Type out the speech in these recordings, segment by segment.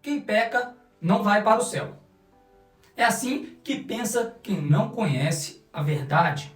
quem peca não vai para o céu. É assim que pensa quem não conhece a verdade.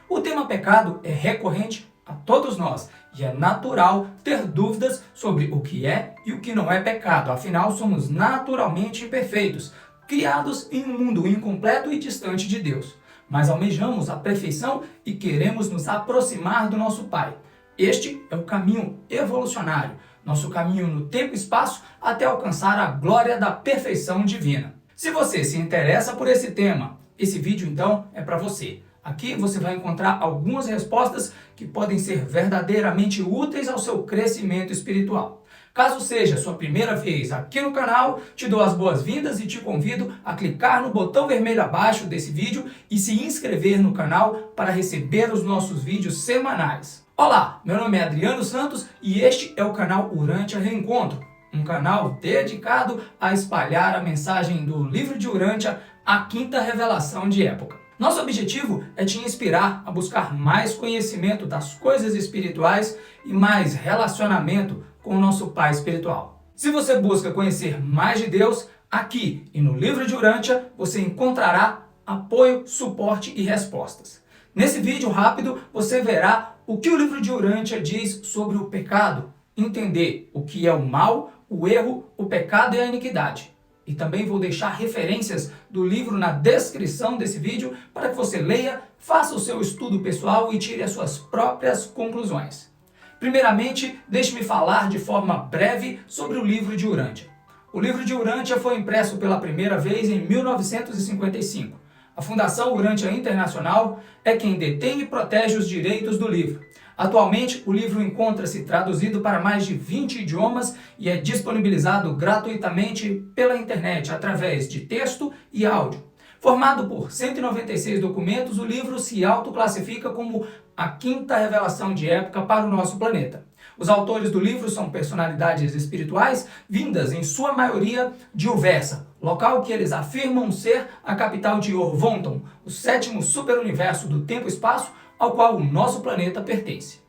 O tema pecado é recorrente a todos nós e é natural ter dúvidas sobre o que é e o que não é pecado. Afinal, somos naturalmente imperfeitos, criados em um mundo incompleto e distante de Deus. Mas almejamos a perfeição e queremos nos aproximar do nosso Pai. Este é o caminho evolucionário, nosso caminho no tempo e espaço até alcançar a glória da perfeição divina. Se você se interessa por esse tema, esse vídeo então é para você. Aqui você vai encontrar algumas respostas que podem ser verdadeiramente úteis ao seu crescimento espiritual. Caso seja sua primeira vez aqui no canal, te dou as boas-vindas e te convido a clicar no botão vermelho abaixo desse vídeo e se inscrever no canal para receber os nossos vídeos semanais. Olá, meu nome é Adriano Santos e este é o canal Urântia Reencontro, um canal dedicado a espalhar a mensagem do livro de Urântia, a quinta revelação de época. Nosso objetivo é te inspirar a buscar mais conhecimento das coisas espirituais e mais relacionamento com o nosso Pai espiritual. Se você busca conhecer mais de Deus, aqui e no livro de Urântia você encontrará apoio, suporte e respostas. Nesse vídeo rápido você verá o que o livro de Urântia diz sobre o pecado, entender o que é o mal, o erro, o pecado e a iniquidade. E também vou deixar referências do livro na descrição desse vídeo para que você leia, faça o seu estudo pessoal e tire as suas próprias conclusões. Primeiramente, deixe-me falar de forma breve sobre o livro de Urântia. O livro de Urântia foi impresso pela primeira vez em 1955. A Fundação Urântia Internacional é quem detém e protege os direitos do livro. Atualmente, o livro encontra-se traduzido para mais de 20 idiomas e é disponibilizado gratuitamente pela internet, através de texto e áudio. Formado por 196 documentos, o livro se autoclassifica como a quinta revelação de época para o nosso planeta. Os autores do livro são personalidades espirituais vindas, em sua maioria, de Uversa, local que eles afirmam ser a capital de Orvonton, o sétimo superuniverso do tempo e espaço, ao qual o nosso planeta pertence.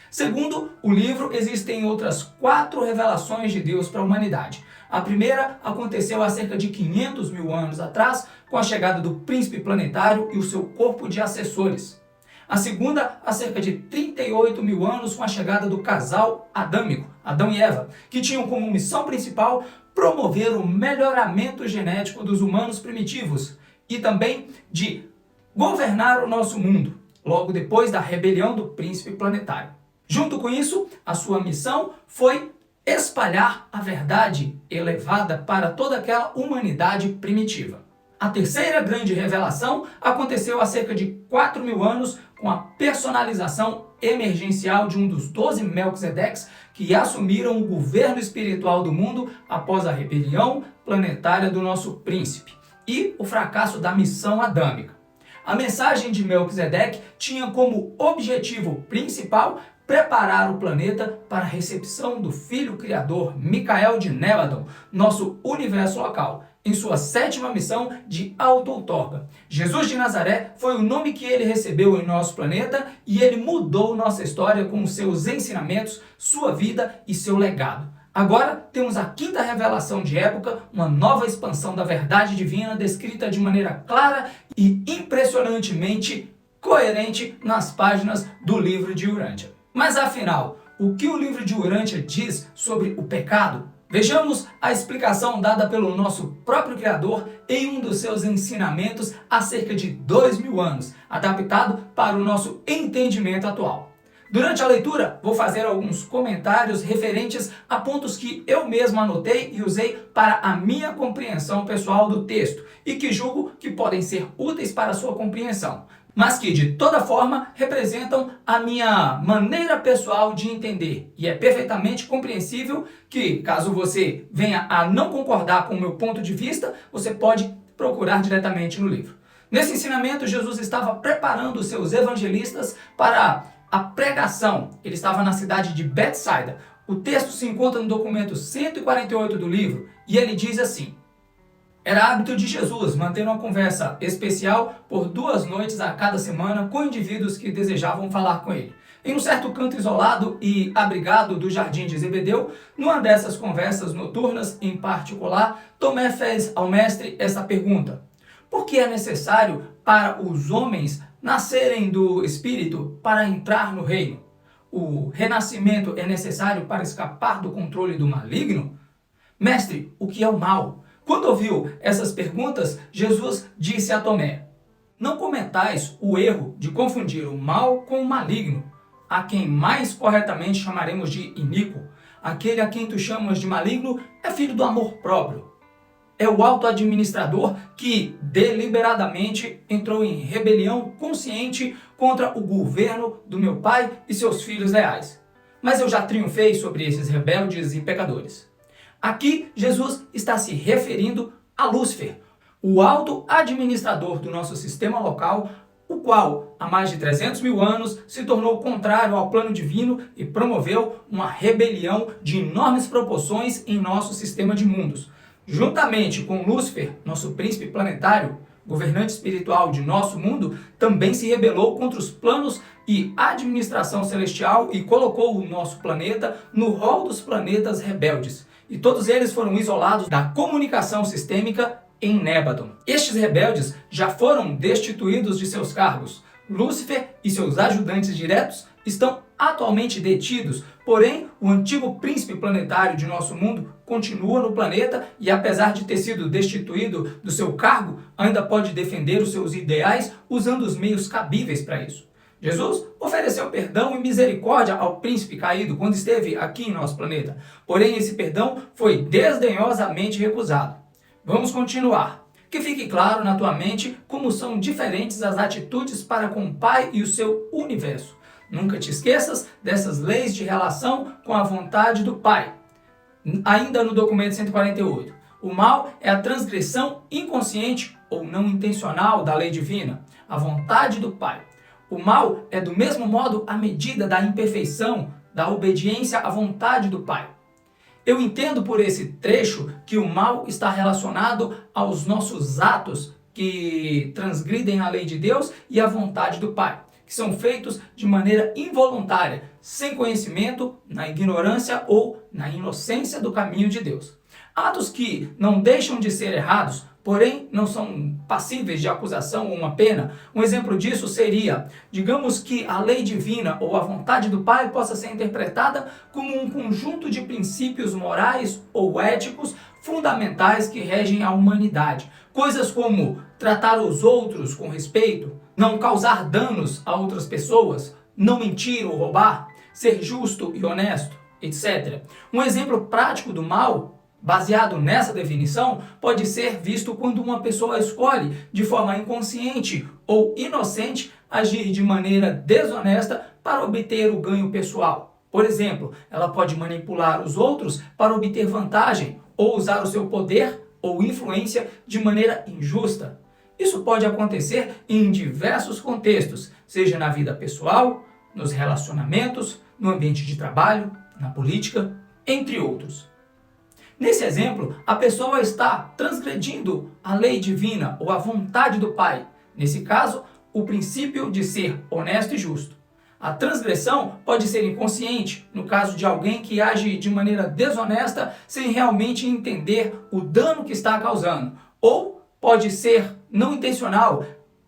Segundo o livro, existem outras 4 revelações de Deus para a humanidade. A primeira aconteceu há cerca de 500 mil anos atrás, com a chegada do príncipe planetário e o seu corpo de assessores. A segunda, há cerca de 38 mil anos, com a chegada do casal adâmico, Adão e Eva, que tinham como missão principal promover o melhoramento genético dos humanos primitivos e também de governar o nosso mundo, logo depois da rebelião do príncipe planetário. Junto com isso, a sua missão foi espalhar a verdade elevada para toda aquela humanidade primitiva. A terceira grande revelação aconteceu há cerca de 4 mil anos com a personalização emergencial de um dos 12 Melquisedeques que assumiram o governo espiritual do mundo após a rebelião planetária do nosso príncipe e o fracasso da missão adâmica. A mensagem de Melquisedeque tinha como objetivo principal preparar o planeta para a recepção do Filho Criador, Micael de Nébadon, nosso universo local, em sua 7ª missão de auto-outorga. Jesus de Nazaré foi o nome que ele recebeu em nosso planeta e ele mudou nossa história com os seus ensinamentos, sua vida e seu legado. Agora temos a quinta revelação de época, uma nova expansão da verdade divina descrita de maneira clara e impressionantemente coerente nas páginas do livro de Urântia. Mas afinal, o que o livro de Urântia diz sobre o pecado? Vejamos a explicação dada pelo nosso próprio Criador em um dos seus ensinamentos há cerca de 2000 anos, adaptado para o nosso entendimento atual. Durante a leitura, vou fazer alguns comentários referentes a pontos que eu mesmo anotei e usei para a minha compreensão pessoal do texto e que julgo que podem ser úteis para a sua compreensão, mas que de toda forma representam a minha maneira pessoal de entender. E é perfeitamente compreensível que, caso você venha a não concordar com o meu ponto de vista, você pode procurar diretamente no livro. Nesse ensinamento, Jesus estava preparando os seus evangelistas para a pregação. Ele estava na cidade de Betsaida. O texto se encontra no documento 148 do livro e ele diz assim: Era hábito de Jesus manter uma conversa especial por 2 noites a cada semana com indivíduos que desejavam falar com ele. Em um certo canto isolado e abrigado do jardim de Zebedeu, numa dessas conversas noturnas em particular, Tomé fez ao mestre essa pergunta: por que é necessário para os homens nascerem do Espírito para entrar no reino? O renascimento é necessário para escapar do controle do maligno? Mestre, o que é o mal? Quando ouviu essas perguntas, Jesus disse a Tomé: não cometais o erro de confundir o mal com o maligno, a quem mais corretamente chamaremos de iníquo. Aquele a quem tu chamas de maligno é filho do amor próprio. É o auto-administrador que deliberadamente entrou em rebelião consciente contra o governo do meu pai e seus filhos leais. Mas eu já triunfei sobre esses rebeldes e pecadores. Aqui, Jesus está se referindo a Lúcifer, o auto-administrador do nosso sistema local, o qual, há mais de 300 mil anos, se tornou contrário ao plano divino e promoveu uma rebelião de enormes proporções em nosso sistema de mundos. Juntamente com Lúcifer, nosso príncipe planetário, governante espiritual de nosso mundo, também se rebelou contra os planos e administração celestial e colocou o nosso planeta no rol dos planetas rebeldes. E todos eles foram isolados da comunicação sistêmica em Nébadon. Estes rebeldes já foram destituídos de seus cargos. Lúcifer e seus ajudantes diretos estão atualmente detidos, porém o antigo príncipe planetário de nosso mundo continua no planeta e, apesar de ter sido destituído do seu cargo, ainda pode defender os seus ideais usando os meios cabíveis para isso. Jesus ofereceu perdão e misericórdia ao príncipe caído quando esteve aqui em nosso planeta, porém esse perdão foi desdenhosamente recusado. Vamos continuar. Que fique claro na tua mente como são diferentes as atitudes para com o Pai e o seu universo. Nunca te esqueças dessas leis de relação com a vontade do Pai. Ainda no documento 148, o mal é a transgressão inconsciente ou não intencional da lei divina, a vontade do Pai. O mal é do mesmo modo a medida da imperfeição, da obediência à vontade do Pai. Eu entendo por esse trecho que o mal está relacionado aos nossos atos que transgridem a lei de Deus e a vontade do Pai, que são feitos de maneira involuntária, sem conhecimento, na ignorância ou na inocência do caminho de Deus. Atos que não deixam de ser errados, porém não são passíveis de acusação ou uma pena. Um exemplo disso seria, digamos que a lei divina ou a vontade do Pai possa ser interpretada como um conjunto de princípios morais ou éticos fundamentais que regem a humanidade. Coisas como tratar os outros com respeito, não causar danos a outras pessoas, não mentir ou roubar, ser justo e honesto, etc. Um exemplo prático do mal, baseado nessa definição, pode ser visto quando uma pessoa escolhe, de forma inconsciente ou inocente, agir de maneira desonesta para obter o ganho pessoal. Por exemplo, ela pode manipular os outros para obter vantagem ou usar o seu poder ou influência de maneira injusta. Isso pode acontecer em diversos contextos, seja na vida pessoal, nos relacionamentos, no ambiente de trabalho, na política, entre outros. Nesse exemplo, a pessoa está transgredindo a lei divina ou a vontade do Pai. Nesse caso, o princípio de ser honesto e justo. A transgressão pode ser inconsciente, no caso de alguém que age de maneira desonesta sem realmente entender o dano que está causando. Ou pode ser não intencional,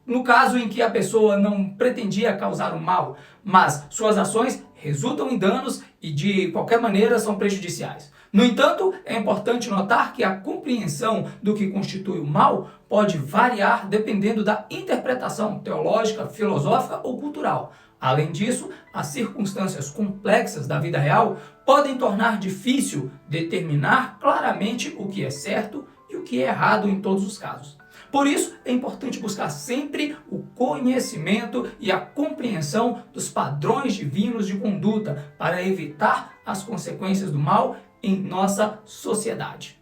no caso em que a pessoa não pretendia causar o mal, mas suas ações resultam em danos e de qualquer maneira são prejudiciais. No entanto, é importante notar que a compreensão do que constitui o mal pode variar dependendo da interpretação teológica, filosófica ou cultural. Além disso, as circunstâncias complexas da vida real podem tornar difícil determinar claramente o que é certo e o que é errado em todos os casos. Por isso, é importante buscar sempre o conhecimento e a compreensão dos padrões divinos de conduta para evitar as consequências do mal em nossa sociedade.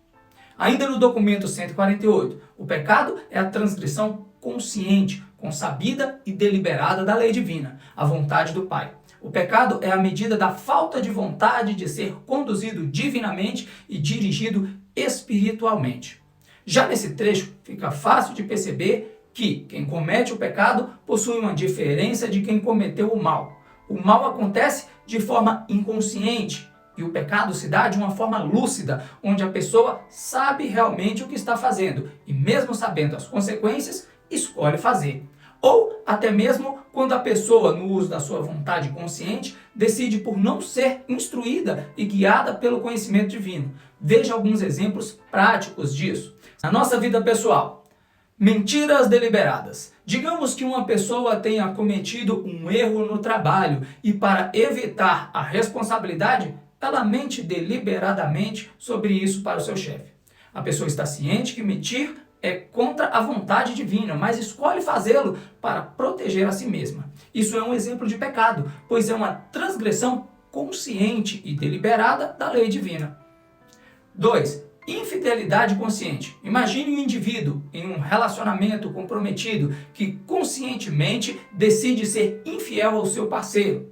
Ainda no documento 148, o pecado é a transgressão consciente, consabida e deliberada da lei divina, a vontade do Pai. O pecado é a medida da falta de vontade de ser conduzido divinamente e dirigido espiritualmente. Já nesse trecho, fica fácil de perceber que quem comete o pecado possui uma diferença de quem cometeu o mal. O mal acontece de forma inconsciente e o pecado se dá de uma forma lúcida, onde a pessoa sabe realmente o que está fazendo e, mesmo sabendo as consequências, escolhe fazer. Ou até mesmo quando a pessoa, no uso da sua vontade consciente, decide por não ser instruída e guiada pelo conhecimento divino. Veja alguns exemplos práticos disso. Na nossa vida pessoal, mentiras deliberadas. Digamos que uma pessoa tenha cometido um erro no trabalho e, para evitar a responsabilidade, ela mente deliberadamente sobre isso para o seu chefe. A pessoa está ciente que mentir é contra a vontade divina, mas escolhe fazê-lo para proteger a si mesma. Isso é um exemplo de pecado, pois é uma transgressão consciente e deliberada da lei divina. 2. Infidelidade consciente. Imagine um indivíduo em um relacionamento comprometido que conscientemente decide ser infiel ao seu parceiro.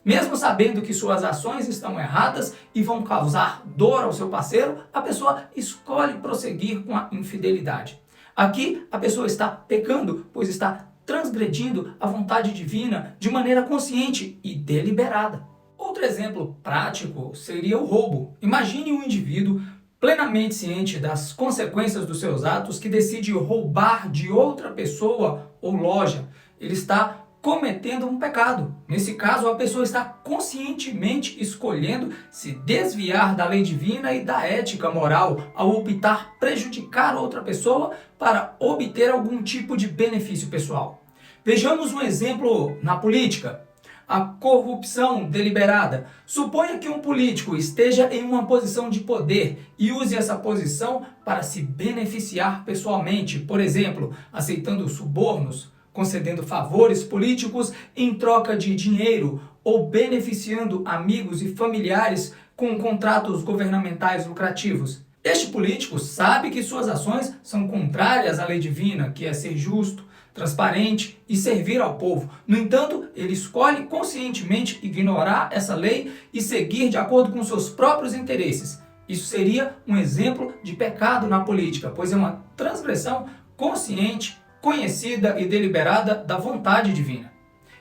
Mesmo sabendo que suas ações estão erradas e vão causar dor ao seu parceiro, a pessoa escolhe prosseguir com a infidelidade. Aqui, a pessoa está pecando, pois está transgredindo a vontade divina de maneira consciente e deliberada. Outro exemplo prático seria o roubo. Imagine um indivíduo plenamente ciente das consequências dos seus atos que decide roubar de outra pessoa ou loja. Ele está cometendo um pecado. Nesse caso, a pessoa está conscientemente escolhendo se desviar da lei divina e da ética moral ao optar prejudicar outra pessoa para obter algum tipo de benefício pessoal. Vejamos um exemplo na política. A corrupção deliberada. Suponha que um político esteja em uma posição de poder e use essa posição para se beneficiar pessoalmente, por exemplo, aceitando subornos, concedendo favores políticos em troca de dinheiro ou beneficiando amigos e familiares com contratos governamentais lucrativos. Este político sabe que suas ações são contrárias à lei divina, que é ser justo, transparente e servir ao povo. No entanto, ele escolhe conscientemente ignorar essa lei e seguir de acordo com seus próprios interesses. Isso seria um exemplo de pecado na política, pois é uma transgressão consciente, conhecida e deliberada da vontade divina.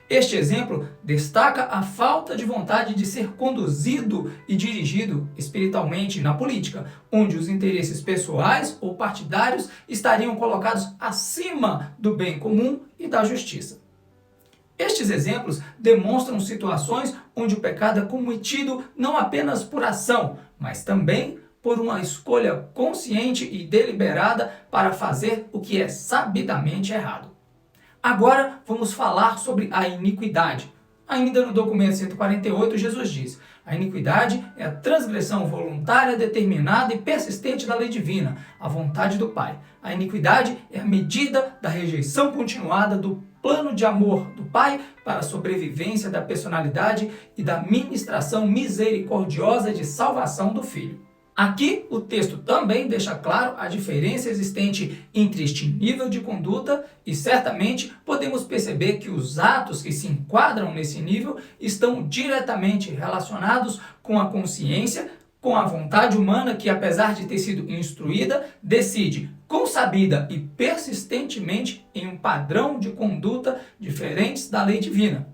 Este exemplo destaca a falta de vontade de ser conduzido e dirigido espiritualmente na política, onde os interesses pessoais ou partidários estariam colocados acima do bem comum e da justiça. Estes exemplos demonstram situações onde o pecado é cometido não apenas por ação, mas também por uma escolha consciente e deliberada para fazer o que é sabidamente errado. Agora vamos falar sobre a iniquidade. Ainda no documento 148, Jesus diz: a iniquidade é a transgressão voluntária, determinada e persistente da lei divina, a vontade do Pai. A iniquidade é a medida da rejeição continuada do plano de amor do Pai para a sobrevivência da personalidade e da ministração misericordiosa de salvação do Filho. Aqui, o texto também deixa claro a diferença existente entre este nível de conduta e certamente podemos perceber que os atos que se enquadram nesse nível estão diretamente relacionados com a consciência, com a vontade humana que, apesar de ter sido instruída, decide consabida e persistentemente em um padrão de conduta diferentes da lei divina.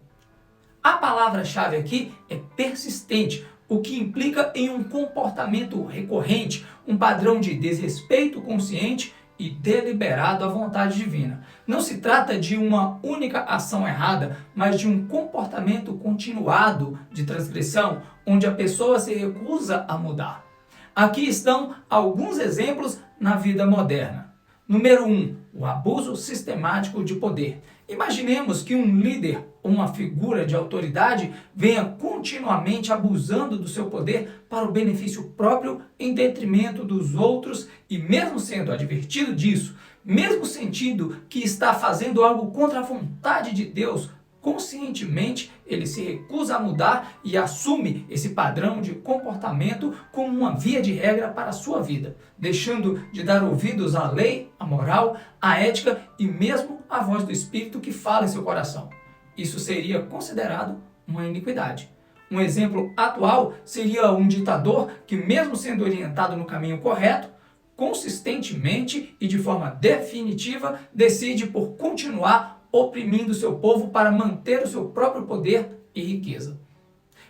A palavra-chave aqui é persistente, o que implica em um comportamento recorrente, um padrão de desrespeito consciente e deliberado à vontade divina. Não se trata de uma única ação errada, mas de um comportamento continuado de transgressão, onde a pessoa se recusa a mudar. Aqui estão alguns exemplos na vida moderna. Número 1. O abuso sistemático de poder. Imaginemos que um líder ou uma figura de autoridade venha continuamente abusando do seu poder para o benefício próprio em detrimento dos outros e, mesmo sendo advertido disso, mesmo sentindo que está fazendo algo contra a vontade de Deus, conscientemente ele se recusa a mudar e assume esse padrão de comportamento como uma via de regra para a sua vida, deixando de dar ouvidos à lei, à moral, à ética e mesmo à voz do Espírito que fala em seu coração. Isso seria considerado uma iniquidade. Um exemplo atual seria um ditador que, mesmo sendo orientado no caminho correto, consistentemente e de forma definitiva decide por continuar oprimindo seu povo para manter o seu próprio poder e riqueza.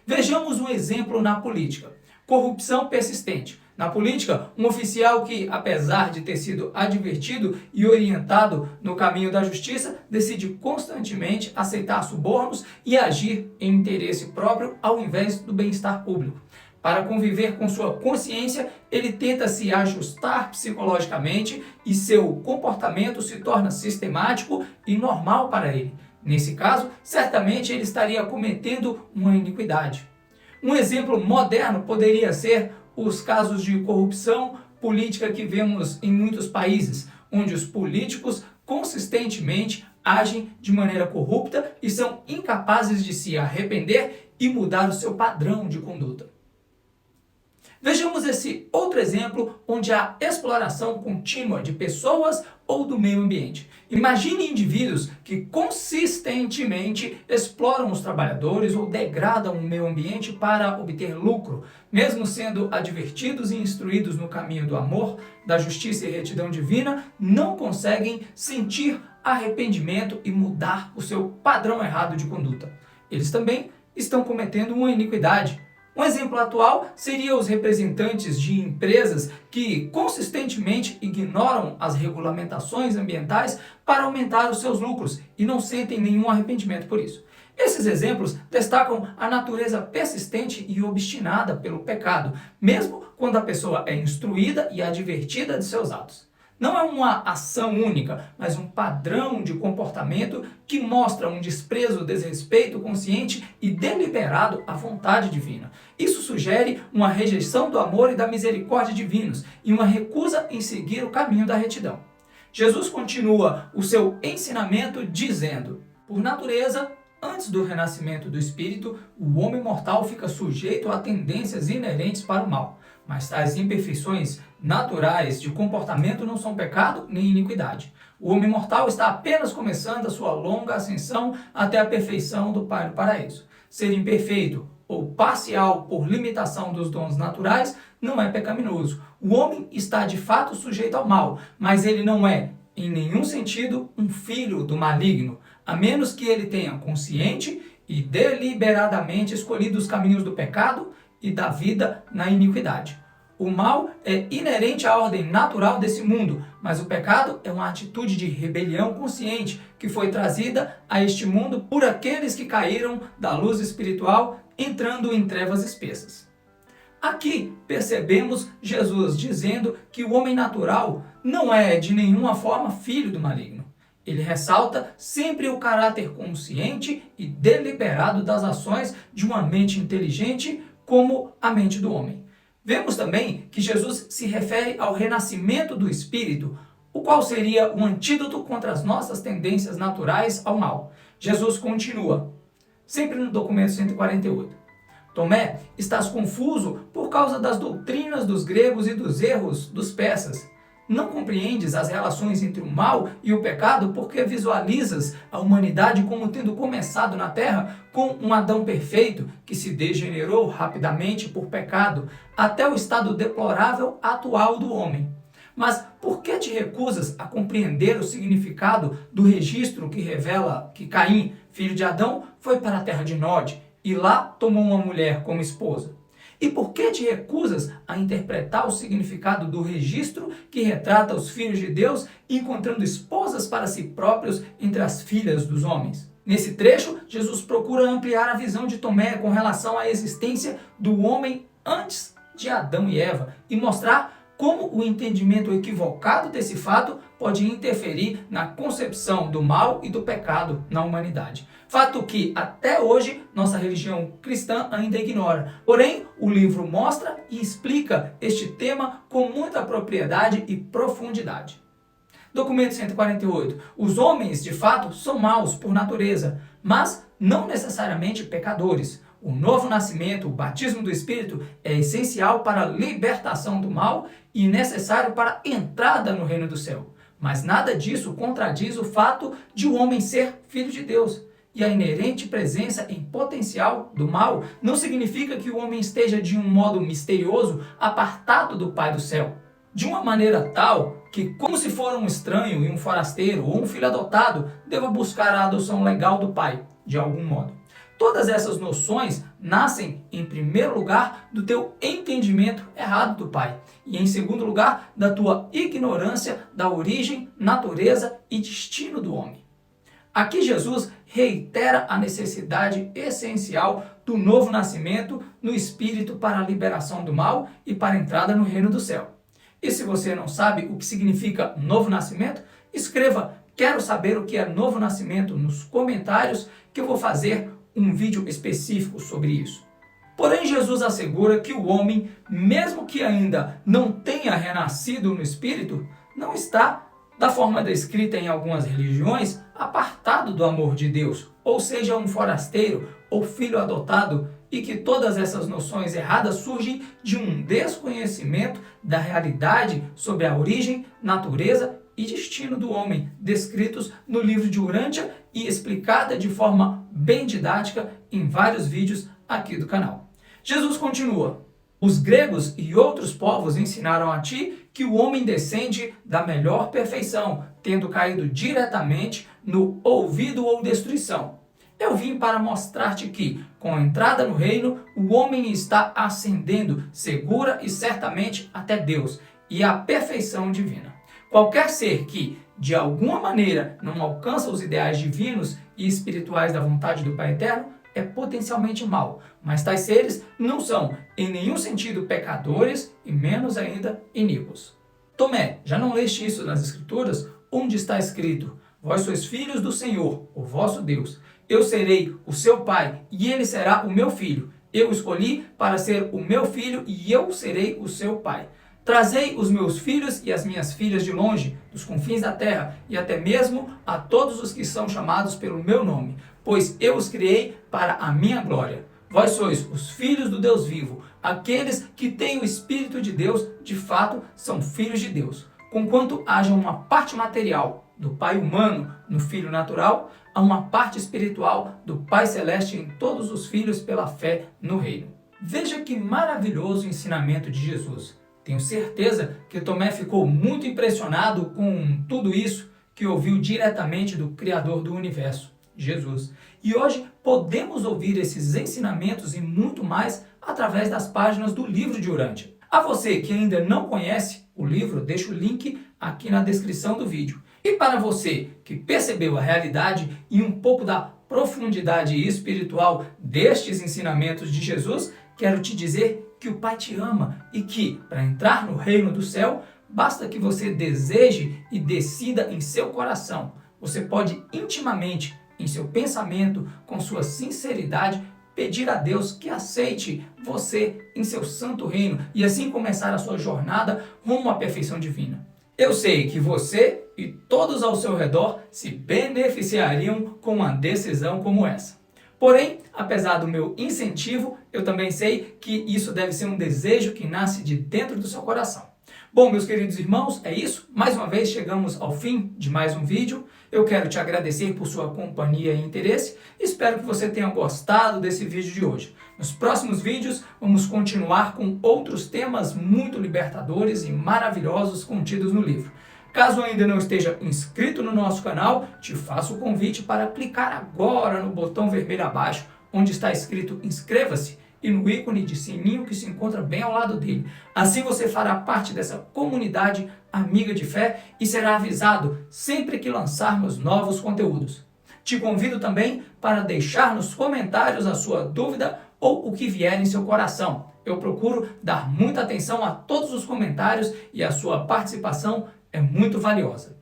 Vejamos um exemplo na política. Corrupção persistente. Na política, um oficial que, apesar de ter sido advertido e orientado no caminho da justiça, decide constantemente aceitar subornos e agir em interesse próprio ao invés do bem-estar público. Para conviver com sua consciência, ele tenta se ajustar psicologicamente e seu comportamento se torna sistemático e normal para ele. Nesse caso, certamente ele estaria cometendo uma iniquidade. Um exemplo moderno poderia ser os casos de corrupção política que vemos em muitos países, onde os políticos consistentemente agem de maneira corrupta e são incapazes de se arrepender e mudar o seu padrão de conduta. Vejamos esse outro exemplo onde há exploração contínua de pessoas ou do meio ambiente. Imagine indivíduos que consistentemente exploram os trabalhadores ou degradam o meio ambiente para obter lucro, mesmo sendo advertidos e instruídos no caminho do amor, da justiça e retidão divina, não conseguem sentir arrependimento e mudar o seu padrão errado de conduta. Eles também estão cometendo uma iniquidade. Um exemplo atual seria os representantes de empresas que consistentemente ignoram as regulamentações ambientais para aumentar os seus lucros e não sentem nenhum arrependimento por isso. Esses exemplos destacam a natureza persistente e obstinada pelo pecado, mesmo quando a pessoa é instruída e advertida de seus atos. Não é uma ação única, mas um padrão de comportamento que mostra um desprezo, desrespeito consciente e deliberado à vontade divina. Isso sugere uma rejeição do amor e da misericórdia divinos e uma recusa em seguir o caminho da retidão. Jesus continua o seu ensinamento dizendo: por natureza, antes do renascimento do Espírito, o homem mortal fica sujeito a tendências inerentes para o mal. Mas tais imperfeições naturais de comportamento não são pecado nem iniquidade. O homem mortal está apenas começando a sua longa ascensão até a perfeição do Pai do Paraíso. Ser imperfeito ou parcial por limitação dos dons naturais não é pecaminoso. O homem está de fato sujeito ao mal, mas ele não é, em nenhum sentido, um filho do maligno, a menos que ele tenha consciente e deliberadamente escolhido os caminhos do pecado e da vida na iniquidade. O mal é inerente à ordem natural desse mundo, mas o pecado é uma atitude de rebelião consciente que foi trazida a este mundo por aqueles que caíram da luz espiritual, entrando em trevas espessas. Aqui percebemos Jesus dizendo que o homem natural não é de nenhuma forma filho do maligno. Ele ressalta sempre o caráter consciente e deliberado das ações de uma mente inteligente como a mente do homem. Vemos também que Jesus se refere ao renascimento do Espírito, o qual seria um antídoto contra as nossas tendências naturais ao mal. Jesus continua, sempre no documento 148. Tomé, estás confuso por causa das doutrinas dos gregos e dos erros dos persas. Não compreendes as relações entre o mal e o pecado porque visualizas a humanidade como tendo começado na terra com um Adão perfeito que se degenerou rapidamente por pecado até o estado deplorável atual do homem. Mas por que te recusas a compreender o significado do registro que revela que Caim, filho de Adão, foi para a terra de Nod e lá tomou uma mulher como esposa? E por que te recusas a interpretar o significado do registro que retrata os filhos de Deus encontrando esposas para si próprios entre as filhas dos homens? Nesse trecho, Jesus procura ampliar a visão de Tomé com relação à existência do homem antes de Adão e Eva e mostrar como o entendimento equivocado desse fato pode interferir na concepção do mal e do pecado na humanidade. Fato que, até hoje, nossa religião cristã ainda ignora. Porém, o livro mostra e explica este tema com muita propriedade e profundidade. Documento 148. Os homens, de fato, são maus por natureza, mas não necessariamente pecadores. O novo nascimento, o batismo do Espírito, é essencial para a libertação do mal e necessário para a entrada no reino do céu. Mas nada disso contradiz o fato de o homem ser filho de Deus. E a inerente presença em potencial do mal não significa que o homem esteja de um modo misterioso apartado do Pai do céu. de uma maneira tal que, como se for um estranho e um forasteiro ou um filho adotado, deva buscar a adoção legal do pai, de algum modo. Todas essas noções nascem, em primeiro lugar, do teu entendimento errado do pai e, em segundo lugar, da tua ignorância da origem, natureza e destino do homem. Aqui Jesus reitera a necessidade essencial do novo nascimento no Espírito para a liberação do mal e para a entrada no reino do céu. E se você não sabe o que significa novo nascimento, escreva "Quero saber o que é novo nascimento" nos comentários, que eu vou fazer um vídeo específico sobre isso. Porém, Jesus assegura que o homem, mesmo que ainda não tenha renascido no Espírito, não está, da forma descrita em algumas religiões, apartado do amor de Deus, ou seja, um forasteiro ou filho adotado, e que todas essas noções erradas surgem de um desconhecimento da realidade sobre a origem, natureza e destino do homem, descritos no livro de Urântia e explicada de forma bem didática em vários vídeos aqui do canal. Jesus continua: os gregos e outros povos ensinaram a ti que o homem descende da melhor perfeição, tendo caído diretamente no ouvido ou destruição. Eu vim para mostrar-te que, com a entrada no reino, o homem está ascendendo segura e certamente até Deus e à perfeição divina. Qualquer ser que, de alguma maneira, não alcança os ideais divinos e espirituais da vontade do Pai Eterno, é potencialmente mau, mas tais seres não são, em nenhum sentido, pecadores e menos ainda iníquos. Tomé, já não leste isso nas Escrituras, onde está escrito: vós sois filhos do Senhor, o vosso Deus. Eu serei o seu pai e ele será o meu filho. Eu escolhi para ser o meu filho e eu serei o seu pai. Trazei os meus filhos e as minhas filhas de longe, dos confins da terra, e até mesmo a todos os que são chamados pelo meu nome, pois eu os criei para a minha glória. Vós sois os filhos do Deus vivo. Aqueles que têm o Espírito de Deus, de fato, são filhos de Deus. Conquanto haja uma parte material do Pai humano no Filho natural, há uma parte espiritual do Pai celeste em todos os filhos pela fé no reino. Veja que maravilhoso ensinamento de Jesus. Tenho certeza que Tomé ficou muito impressionado com tudo isso que ouviu diretamente do Criador do Universo, Jesus. E hoje podemos ouvir esses ensinamentos e muito mais através das páginas do livro de Urântia. A você que ainda não conhece o livro, deixo o link aqui na descrição do vídeo. E para você que percebeu a realidade e um pouco da profundidade espiritual destes ensinamentos de Jesus, quero te dizer que o Pai te ama e que, para entrar no reino do céu, basta que você deseje e decida em seu coração. Você pode intimamente, em seu pensamento, com sua sinceridade, pedir a Deus que aceite você em seu santo reino e assim começar a sua jornada rumo à perfeição divina. Eu sei que você e todos ao seu redor se beneficiariam com uma decisão como essa. Porém, apesar do meu incentivo, eu também sei que isso deve ser um desejo que nasce de dentro do seu coração. Bom, meus queridos irmãos, é isso. Mais uma vez chegamos ao fim de mais um vídeo. Eu quero te agradecer por sua companhia e interesse. Espero que você tenha gostado desse vídeo de hoje. Nos próximos vídeos, vamos continuar com outros temas muito libertadores e maravilhosos contidos no livro. Caso ainda não esteja inscrito no nosso canal, te faço o convite para clicar agora no botão vermelho abaixo, onde está escrito inscreva-se, e no ícone de sininho que se encontra bem ao lado dele. Assim você fará parte dessa comunidade amiga de fé e será avisado sempre que lançarmos novos conteúdos. Te convido também para deixar nos comentários a sua dúvida ou o que vier em seu coração. Eu procuro dar muita atenção a todos os comentários e a sua participação é muito valiosa.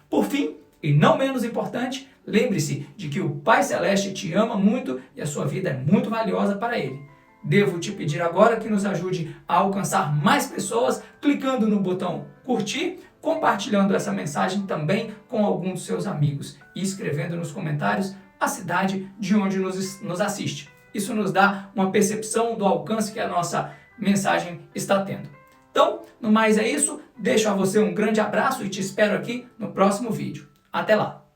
Por fim, e não menos importante, lembre-se de que o Pai Celeste te ama muito e a sua vida é muito valiosa para Ele. Devo te pedir agora que nos ajude a alcançar mais pessoas clicando no botão curtir, compartilhando essa mensagem também com algum dos seus amigos e escrevendo nos comentários a cidade de onde nos assiste. Isso nos dá uma percepção do alcance que a nossa mensagem está tendo. Então, no mais é isso. Deixo a você um grande abraço e te espero aqui no próximo vídeo. Até lá!